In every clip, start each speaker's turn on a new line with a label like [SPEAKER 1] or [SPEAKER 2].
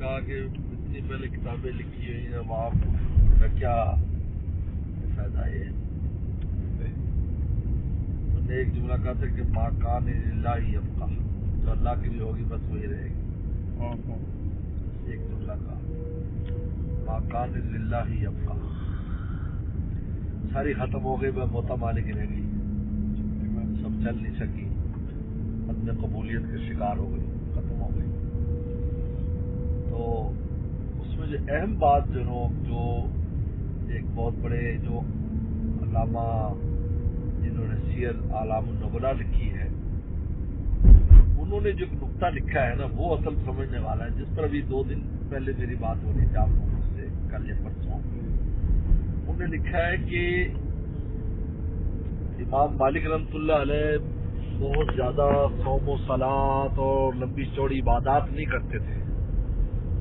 [SPEAKER 1] کہا کہ اتنی پہلے کتابیں لکھی ہوئی ہیں، اب آپ کا کیا فائدہ ہے؟ انہوں نے ایک جملہ کہا تھا کہ ماں کان للہ یبقا، تو اللہ کی بھی ہوگی بس وہی رہے گی. ایک جملہ کہا ماں کان للہ یبقا، ساری ختم ہو گئی، موتا مالک رہ گئی، سب چل نہیں سکی، اپنے قبولیت کے شکار ہو گئی، ختم ہو گئی. تو اس میں جو اہم بات جو ایک بہت بڑے جو علامہ جنہوں نے سیر اعلام النبلاء لکھی ہے، انہوں نے جو نقطہ لکھا ہے نا، وہ اصل سمجھنے والا ہے، جس پر ابھی 2 دن پہلے میری بات ہو رہی تھی آپ لوگوں سے، کل یا پرسوں. انہوں نے لکھا ہے کہ امام مالک رحمۃ اللہ علیہ بہت زیادہ صوم و صلات اور لمبی چوڑی عبادات نہیں کرتے تھے،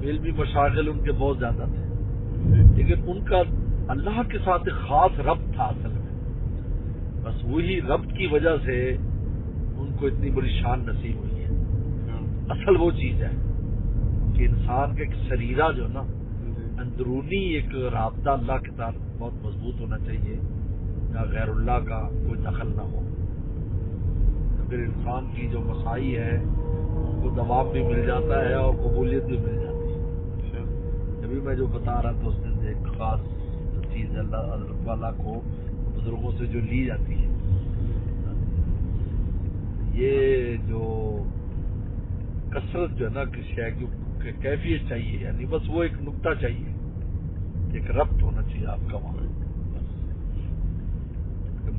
[SPEAKER 1] علمی مشاغل ان کے بہت زیادہ تھے، لیکن ان کا اللہ کے ساتھ ایک خاص ربط تھا اصل میں. بس وہی ربط کی وجہ سے ان کو اتنی بڑی شان نصیب ہوئی ہے. اصل وہ چیز ہے کہ انسان کا ایک سریرہ جو نا، اندرونی ایک رابطہ اللہ کے ساتھ بہت مضبوط ہونا چاہیے، یا غیر اللہ کا کوئی دخل نہ ہو. پھر انسان کی جو مسائی ہے ان کو دوام بھی مل جاتا ہے اور قبولیت بھی مل جاتی ہے. ابھی میں جو بتا رہا تھا اس دن ایک خاص چیز ہے اللہ حضرت والا کو بزرگوں سے جو لی جاتی ہے، یہ جو کثرت جو ہے نا کہ شے کی کیفیت چاہیے، یعنی بس وہ ایک نقطہ چاہیے، ایک ربط ہونا چاہیے آپ کا وہاں.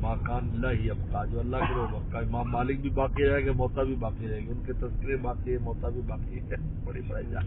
[SPEAKER 1] ماں کان اللہ ہی ابقا، جو اللہ کے لوگ ابقا. امام مالک بھی باقی رہے گا، موتا بھی باقی رہے گی، ان کے تذکرے باقی ہے، موتا بھی باقی ہے. بڑی بڑی جان.